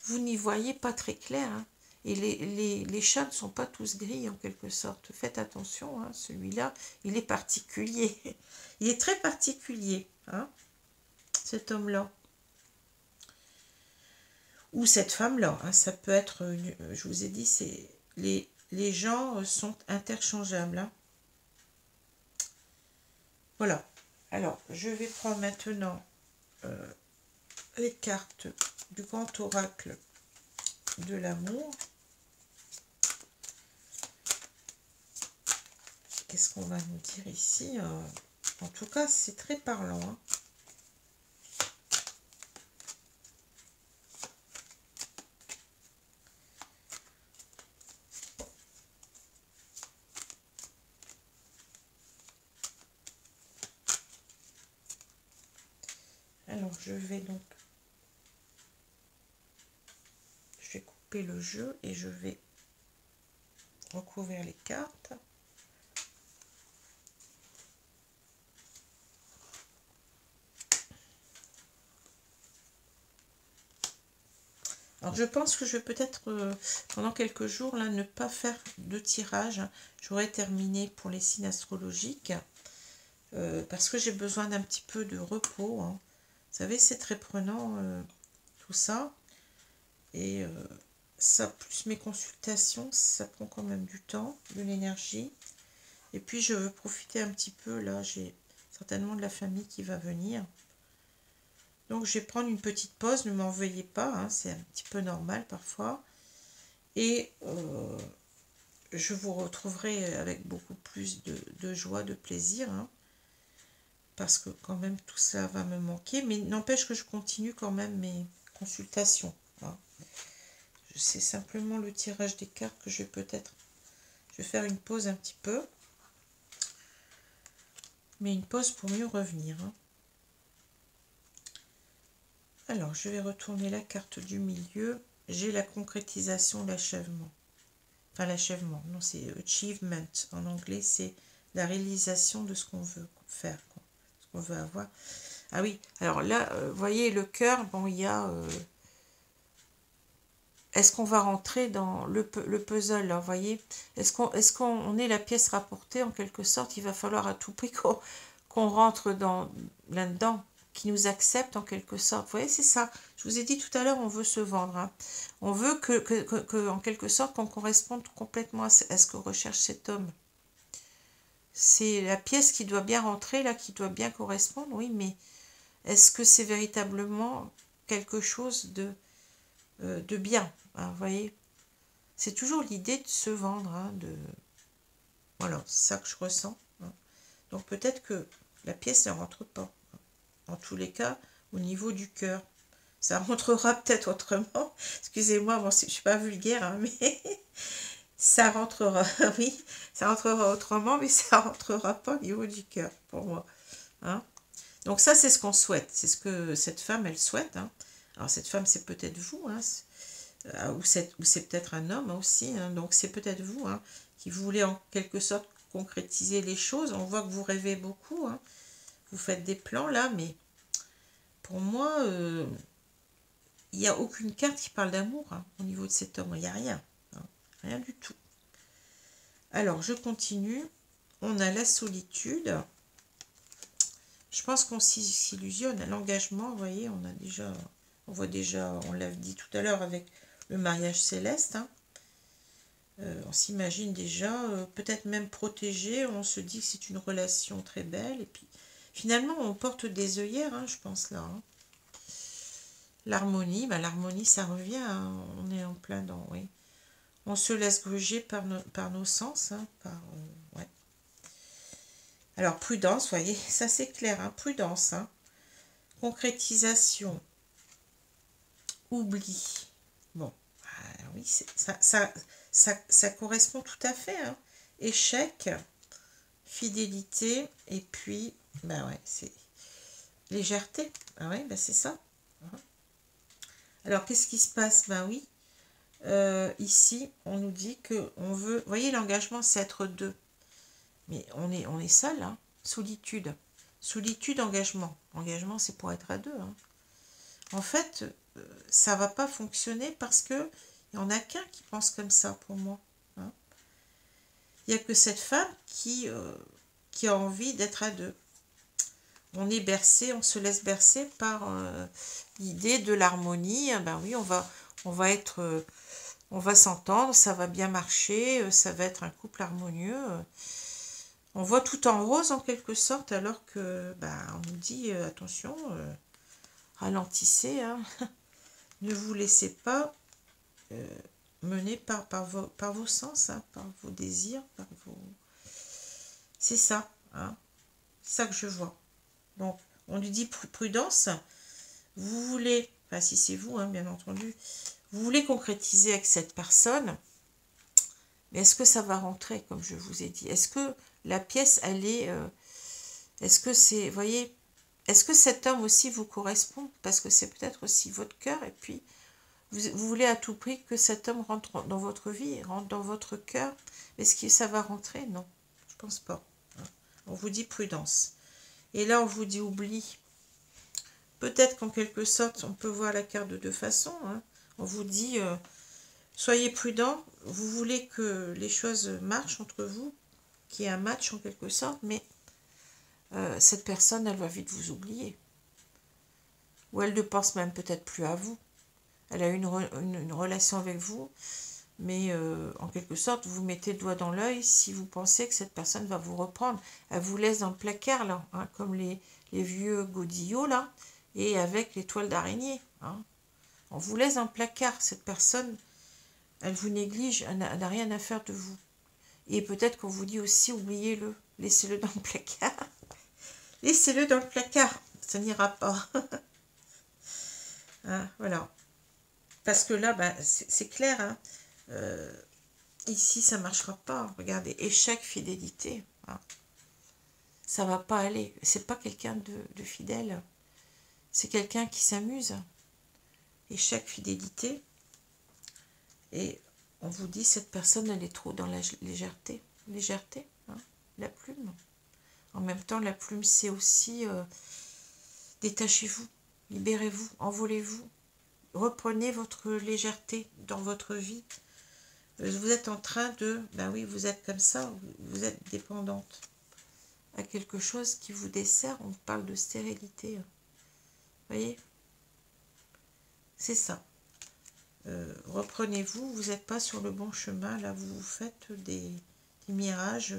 vous n'y voyez pas très clair. Hein. Et les chats ne sont pas tous gris, en quelque sorte. Faites attention, hein, celui-là, il est particulier. Il est très particulier, hein, cet homme-là. Ou cette femme-là. Hein, ça peut être, je vous ai dit, les gens sont interchangeables. Hein. Voilà. Alors, je vais prendre maintenant les cartes du grand oracle de l'amour. Qu'est-ce qu'on va nous dire ici? En tout cas, c'est très parlant. Hein. Alors, je vais couper le jeu et je vais recouvrir les cartes. Alors, je pense que je vais peut-être, pendant quelques jours, là, ne pas faire de tirage. J'aurai terminé pour les signes astrologiques, parce que j'ai besoin d'un petit peu de repos. Hein. Vous savez, c'est très prenant, tout ça. Et ça, plus mes consultations, ça prend quand même du temps, de l'énergie. Et puis, je veux profiter un petit peu. Là, j'ai certainement de la famille qui va venir. Donc, je vais prendre une petite pause, ne m'en veuillez pas, hein, c'est un petit peu normal parfois. Et je vous retrouverai avec beaucoup plus de joie, de plaisir, hein, parce que quand même tout ça va me manquer. Mais n'empêche que je continue quand même mes consultations. Hein. C'est simplement le tirage des cartes que je vais peut-être... Je vais faire une pause un petit peu. Mais une pause pour mieux revenir, hein. Alors, je vais retourner la carte du milieu. J'ai la concrétisation, l'achèvement. Enfin, l'achèvement, non, c'est achievement. En anglais, c'est la réalisation de ce qu'on veut faire, quoi, ce qu'on veut avoir. Ah oui, alors là, vous voyez, le cœur, bon, il y a... est-ce qu'on va rentrer dans le puzzle, là, vous voyez? Est-ce qu'on est la pièce rapportée, en quelque sorte? Il va falloir à tout prix qu'on rentre là-dedans. qui nous accepte en quelque sorte. Vous voyez, c'est ça. Je vous ai dit tout à l'heure, on veut se vendre. Hein. On veut que, en quelque sorte, qu'on corresponde complètement à ce que recherche cet homme. C'est la pièce qui doit bien rentrer, là, qui doit bien correspondre, oui, mais est-ce que c'est véritablement quelque chose de bien, hein, vous voyez? C'est toujours l'idée de se vendre, hein, voilà, c'est ça que je ressens. Hein. Donc peut-être que la pièce ne rentre pas. En tous les cas, au niveau du cœur. Ça rentrera peut-être autrement. Excusez-moi, bon, je ne suis pas vulgaire, hein, mais ça rentrera, oui, ça rentrera autrement, mais ça rentrera pas au niveau du cœur, pour moi. Hein. Donc ça, c'est ce qu'on souhaite. C'est ce que cette femme, elle souhaite. Hein. Alors cette femme, c'est peut-être vous, hein, ou c'est peut-être un homme aussi. Hein. Donc c'est peut-être vous, hein, qui voulez en quelque sorte concrétiser les choses. On voit que vous rêvez beaucoup. Hein. Vous faites des plans là, mais pour moi, il n'y a aucune carte qui parle d'amour, hein, au niveau de cet homme. Il n'y a rien. Hein. Rien du tout. Alors, je continue. On a la solitude. Je pense qu'on s'illusionne à l'engagement. Vous voyez, on voit déjà, on l'a dit tout à l'heure avec le mariage céleste. Hein. On s'imagine déjà, peut-être même protégé. On se dit que c'est une relation très belle. Et puis, finalement, on porte des œillères, hein, je pense là. Hein. L'harmonie, l'harmonie, ça revient. Hein, on est en plein dans, oui. On se laisse gruger par nos sens. Hein, ouais. Alors, prudence, vous voyez, ça c'est clair. Hein, prudence. Hein. Concrétisation. Oubli. Bon, oui, ça correspond tout à fait. Hein. Échec, fidélité, et puis, ouais, c'est légèreté. Ah ouais, c'est ça. Alors, qu'est-ce qui se passe? Oui, ici, on nous dit qu'on veut... Vous voyez, l'engagement, c'est être deux. Mais on est seul, hein. Solitude. Solitude, engagement. Engagement, c'est pour être à deux. Hein. En fait, ça ne va pas fonctionner parce que il n'y en a qu'un qui pense comme ça, pour moi. Hein. Il n'y a que cette femme qui a envie d'être à deux. On est bercé, on se laisse bercer par l'idée de l'harmonie. Oui, on va s'entendre, ça va bien marcher, ça va être un couple harmonieux. On voit tout en rose en quelque sorte, alors que on nous dit attention, ralentissez, hein. Ne vous laissez pas mener par vos sens, hein, par vos désirs, c'est ça, hein. C'est ça que je vois. Donc, on lui dit prudence. Vous voulez, si c'est vous, hein, bien entendu, vous voulez concrétiser avec cette personne, mais est-ce que ça va rentrer, comme je vous ai dit? Est-ce que la pièce, elle est... est-ce que c'est... Voyez, est-ce que cet homme aussi vous correspond? Parce que c'est peut-être aussi votre cœur, et puis vous voulez à tout prix que cet homme rentre dans votre vie, rentre dans votre cœur. Est-ce que ça va rentrer? Non, je pense pas. On vous dit prudence. Et là, on vous dit oubli. Peut-être qu'en quelque sorte, on peut voir la carte de deux façons. Hein. On vous dit, soyez prudents, vous voulez que les choses marchent entre vous, qu'il y ait un match en quelque sorte, mais cette personne, elle va vite vous oublier. Ou elle ne pense même peut-être plus à vous. Elle a une relation avec vous, mais en quelque sorte, vous mettez le doigt dans l'œil si vous pensez que cette personne va vous reprendre. Elle vous laisse dans le placard, là, hein, comme les vieux godillots, là, et avec les toiles d'araignée. Hein. On vous laisse dans le placard. Cette personne, elle vous néglige, elle n'a rien à faire de vous. Et peut-être qu'on vous dit aussi, oubliez-le, laissez-le dans le placard. Laissez-le dans le placard, ça n'ira pas. Hein, voilà. Parce que là, c'est clair, hein. Ici, ça ne marchera pas. Regardez, échec, fidélité. Hein. Ça ne va pas aller. C'est pas quelqu'un de fidèle. C'est quelqu'un qui s'amuse. Échec, fidélité. Et on vous dit, cette personne, elle est trop dans la légèreté. Légèreté, hein, la plume. En même temps, la plume, c'est aussi détachez-vous, libérez-vous, envolez-vous. Reprenez votre légèreté dans votre vie. Vous êtes en train de... oui, vous êtes comme ça, vous êtes dépendante à quelque chose qui vous dessert. On parle de stérilité. voyez, c'est ça. Reprenez-vous, vous n'êtes pas sur le bon chemin, là, vous faites des mirages.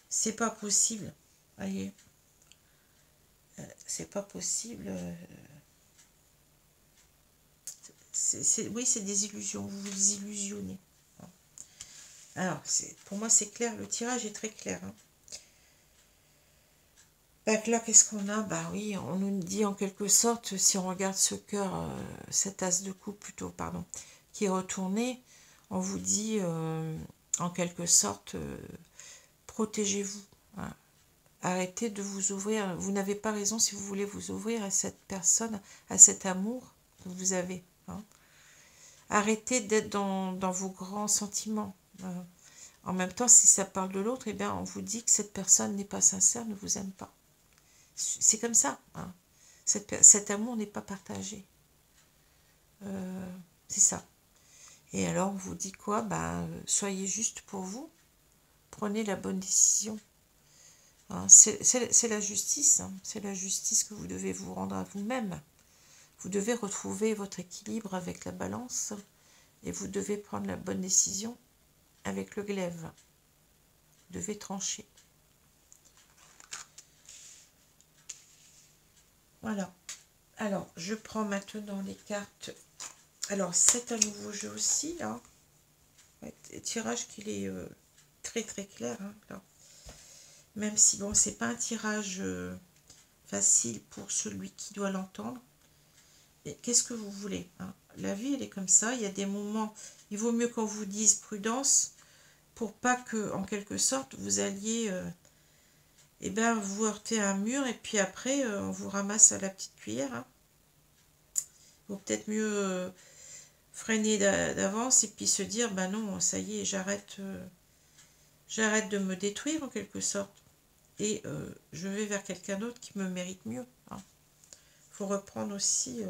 C'est pas possible, voyez. C'est pas possible. Oui, c'est des illusions, vous vous illusionnez. Alors, pour moi, c'est clair, le tirage est très clair. Hein. Donc là, qu'est-ce qu'on a? Bah oui, on nous dit en quelque sorte, si on regarde ce cœur, cet as de coupe plutôt, pardon, qui est retourné, on vous dit en quelque sorte, protégez-vous. Hein. Arrêtez de vous ouvrir. Vous n'avez pas raison si vous voulez vous ouvrir à cette personne, à cet amour que vous avez. Hein. Arrêtez d'être dans vos grands sentiments. En même temps, si ça parle de l'autre, eh bien, on vous dit que cette personne n'est pas sincère, ne vous aime pas. C'est comme ça. Hein. Cet amour n'est pas partagé. C'est ça. Et alors, on vous dit quoi? Soyez juste pour vous. Prenez la bonne décision. Hein, c'est la justice. Hein. C'est la justice que vous devez vous rendre à vous-même. Vous devez retrouver votre équilibre avec la balance et vous devez prendre la bonne décision avec le glaive. Vous devez trancher. Voilà. Alors, je prends maintenant les cartes. Alors, c'est un nouveau jeu aussi, là. Ouais, tirage qu'il est très très clair. Hein, là. Même si, bon, c'est pas un tirage facile pour celui qui doit l'entendre. Et qu'est-ce que vous voulez? Hein? La vie, elle est comme ça. Il y a des moments, il vaut mieux qu'on vous dise prudence pour pas que, en quelque sorte, vous alliez vous heurter à un mur et puis après, on vous ramasse à la petite cuillère. Hein. Il vaut peut-être mieux freiner d'avance et puis se dire, non, ça y est, j'arrête de me détruire en quelque sorte. Et je vais vers quelqu'un d'autre qui me mérite mieux. Hein. Faut reprendre aussi,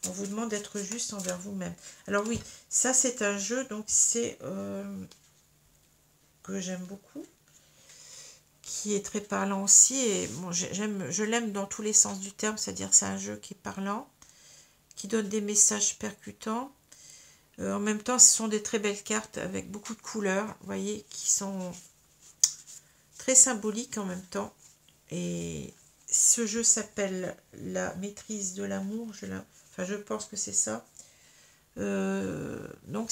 on vous demande d'être juste envers vous-même. Alors oui, ça c'est un jeu, donc c'est que j'aime beaucoup, qui est très parlant aussi, et bon, je l'aime dans tous les sens du terme, c'est-à-dire c'est un jeu qui est parlant, qui donne des messages percutants. En même temps, ce sont des très belles cartes avec beaucoup de couleurs, vous voyez, qui sont très symboliques en même temps. Et ce jeu s'appelle La maîtrise de l'amour. Je pense que c'est ça. Donc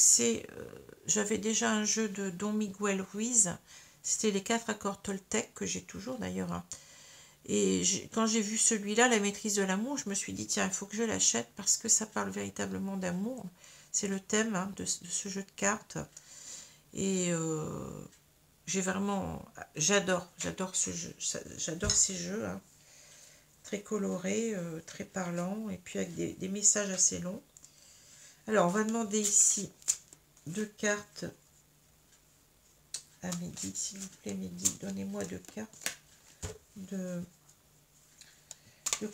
j'avais déjà un jeu de Don Miguel Ruiz. C'était les 4 accords Toltec que j'ai toujours d'ailleurs. Hein. Et quand j'ai vu celui-là, La maîtrise de l'amour, je me suis dit tiens, il faut que je l'achète parce que ça parle véritablement d'amour. C'est le thème hein, de ce jeu de cartes. Et j'adore ce jeu, j'adore ces jeux, hein, très colorés, très parlants, et puis avec des messages assez longs. Alors, on va demander ici 2 cartes à mes guides, s'il vous plaît, mes guides, donnez-moi 2 cartes de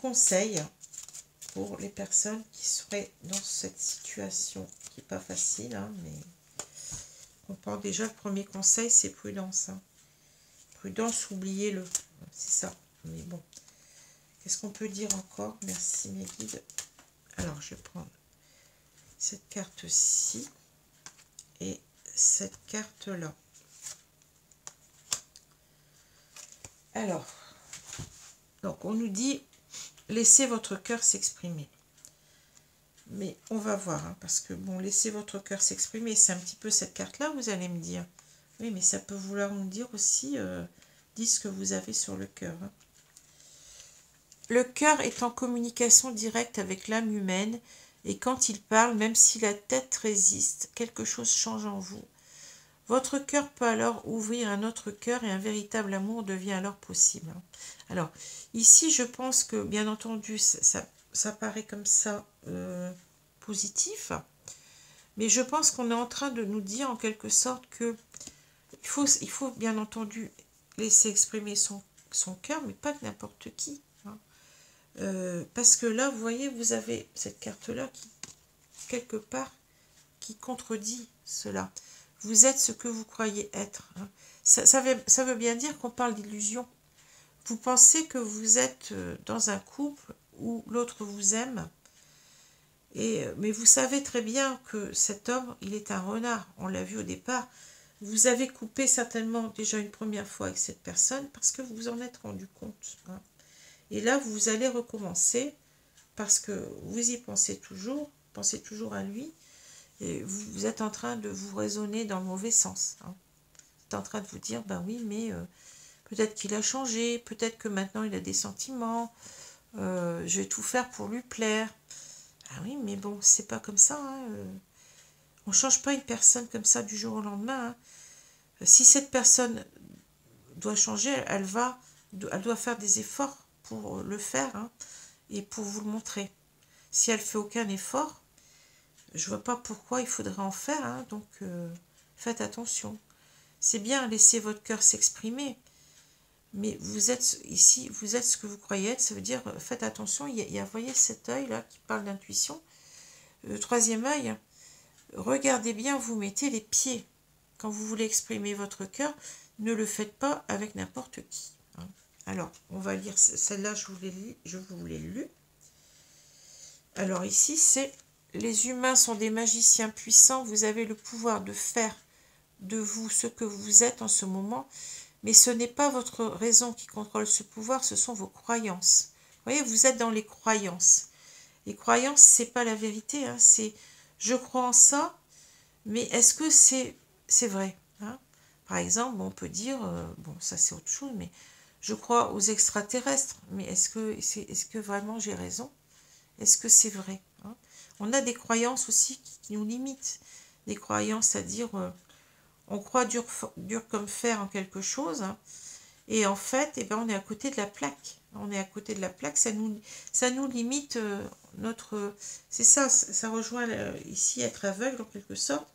conseils pour les personnes qui seraient dans cette situation qui n'est pas facile, hein, mais on prend déjà le premier conseil, c'est prudence. Hein. Prudence, oubliez-le, c'est ça. Mais bon, qu'est-ce qu'on peut dire encore? Merci mes guides. Alors, je vais prendre cette carte-ci et cette carte-là. Alors, donc on nous dit, laissez votre cœur s'exprimer. Mais on va voir, hein, parce que bon, laissez votre cœur s'exprimer, c'est un petit peu cette carte-là, vous allez me dire. Oui, mais ça peut vouloir nous dire aussi, dites ce que vous avez sur le cœur. Hein. Le cœur est en communication directe avec l'âme humaine, et quand il parle, même si la tête résiste, quelque chose change en vous. Votre cœur peut alors ouvrir un autre cœur et un véritable amour devient alors possible. Alors, ici, je pense que, bien entendu, ça paraît comme ça positif, mais je pense qu'on est en train de nous dire en quelque sorte que il faut bien entendu laisser exprimer son cœur, mais pas n'importe qui. Hein. Parce que là, vous voyez, vous avez cette carte-là qui, quelque part, qui contredit cela. Vous êtes ce que vous croyez être. Hein. Ça veut bien dire qu'on parle d'illusion. Vous pensez que vous êtes dans un couple ou l'autre vous aime. Mais vous savez très bien que cet homme, il est un renard. On l'a vu au départ. Vous avez coupé certainement déjà une première fois avec cette personne parce que vous vous en êtes rendu compte. Hein. Et là, vous allez recommencer parce que vous y pensez toujours à lui. Et vous êtes en train de vous raisonner dans le mauvais sens. Hein. Vous êtes en train de vous dire, ben oui, mais peut-être qu'il a changé, peut-être que maintenant il a des sentiments, je vais tout faire pour lui plaire. Ah oui, mais bon, c'est pas comme ça. Hein. On ne change pas une personne comme ça du jour au lendemain. Hein. Si cette personne doit changer, elle doit faire des efforts pour le faire hein, et pour vous le montrer. Si elle fait aucun effort, je vois pas pourquoi il faudrait en faire. Hein, donc, faites attention. C'est bien, laissez votre cœur s'exprimer. Mais vous êtes ici, vous êtes ce que vous croyez être. Ça veut dire, faites attention. Vous voyez cet œil-là qui parle d'intuition. Le troisième œil, regardez bien où vous mettez les pieds. Quand vous voulez exprimer votre cœur, ne le faites pas avec n'importe qui. Hein. Alors, on va lire celle-là, je vous l'ai lu. Alors ici, c'est les humains sont des magiciens puissants. Vous avez le pouvoir de faire de vous ce que vous êtes en ce moment. Mais ce n'est pas votre raison qui contrôle ce pouvoir, ce sont vos croyances. Vous voyez, vous êtes dans les croyances. Les croyances, c'est pas la vérité. Hein, c'est je crois en ça, mais est-ce que c'est vrai hein. Par exemple, on peut dire, bon, ça c'est autre chose, mais je crois aux extraterrestres. Mais est-ce que vraiment j'ai raison? Est-ce que c'est vrai hein. On a des croyances aussi qui nous limitent. Des croyances à dire, on croit dur comme fer en quelque chose, hein, et en fait, eh ben, on est à côté de la plaque. On est à côté de la plaque, ça nous limite notre... C'est ça, ça rejoint ici être aveugle en quelque sorte.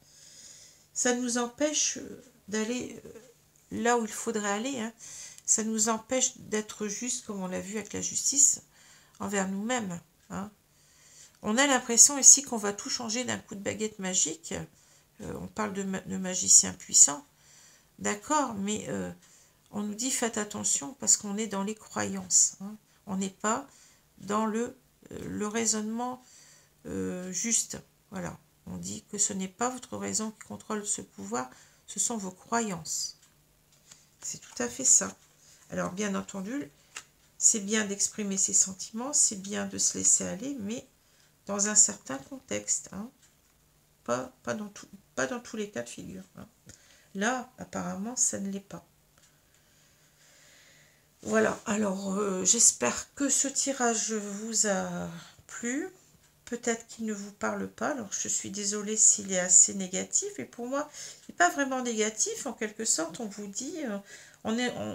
Ça nous empêche d'aller là où il faudrait aller. Hein. Ça nous empêche d'être juste, comme on l'a vu avec la justice, envers nous-mêmes. Hein. On a l'impression ici qu'on va tout changer d'un coup de baguette magique. On parle de magicien puissant. D'accord, mais on nous dit faites attention parce qu'on est dans les croyances. Hein. On n'est pas dans le raisonnement juste. Voilà. On dit que ce n'est pas votre raison qui contrôle ce pouvoir, ce sont vos croyances. C'est tout à fait ça. Alors, bien entendu, c'est bien d'exprimer ses sentiments, c'est bien de se laisser aller, mais dans un certain contexte. Hein. Pas dans tous les cas de figure. Hein. Là, apparemment, ça ne l'est pas. Voilà, alors j'espère que ce tirage vous a plu. Peut-être qu'il ne vous parle pas, alors je suis désolée s'il est assez négatif. Et pour moi, il n'est pas vraiment négatif, en quelque sorte. On vous dit,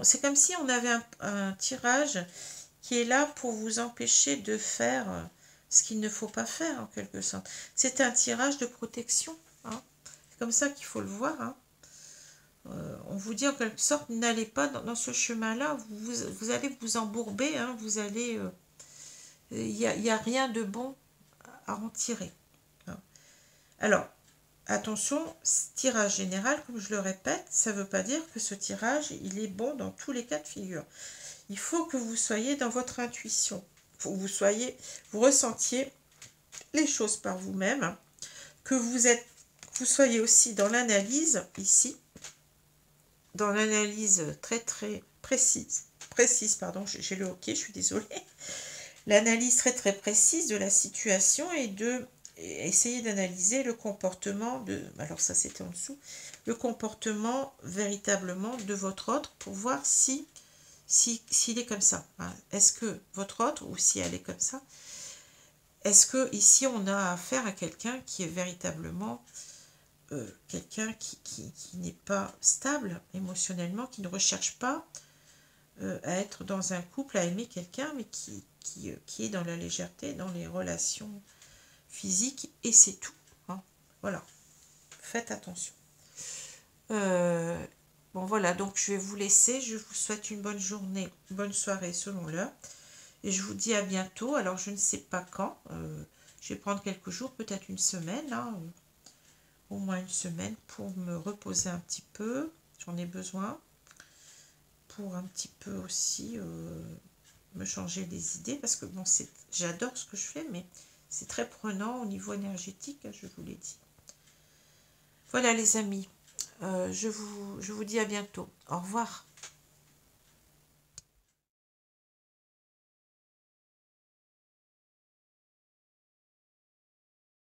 c'est comme si on avait un tirage qui est là pour vous empêcher de faire ce qu'il ne faut pas faire, en quelque sorte. C'est un tirage de protection. Hein. C'est comme ça qu'il faut le voir. Hein. On vous dit en quelque sorte, n'allez pas dans ce chemin-là. Vous allez vous embourber. Hein. Vous allez... il n'y a rien de bon à en tirer. Hein. Alors, attention, tirage général, comme je le répète, ça ne veut pas dire que ce tirage, il est bon dans tous les cas de figure. Il faut que vous soyez dans votre intuition. Il faut que vous ressentiez les choses par vous-même, hein, que vous soyez aussi dans l'analyse, ici, dans l'analyse très très précise, pardon, j'ai le hoquet, je suis désolée, l'analyse très très précise de la situation et de essayer d'analyser le comportement alors ça c'était en dessous, le comportement véritablement de votre autre pour voir s'il est comme ça. Hein. Est-ce que votre autre, ou si elle est comme ça, est-ce que ici on a affaire à quelqu'un qui est véritablement quelqu'un qui n'est pas stable émotionnellement, qui ne recherche pas à être dans un couple, à aimer quelqu'un, mais qui est dans la légèreté, dans les relations physiques, et c'est tout. Hein. Voilà, faites attention. Bon voilà, donc je vais vous laisser, je vous souhaite une bonne journée, bonne soirée selon l'heure, et je vous dis à bientôt. Alors je ne sais pas quand, je vais prendre quelques jours, peut-être une semaine, hein, au moins une semaine, pour me reposer un petit peu, j'en ai besoin, pour un petit peu aussi me changer les idées, parce que bon, j'adore ce que je fais, mais c'est très prenant au niveau énergétique, je vous l'ai dit. Voilà les amis, je vous dis à bientôt. Au revoir.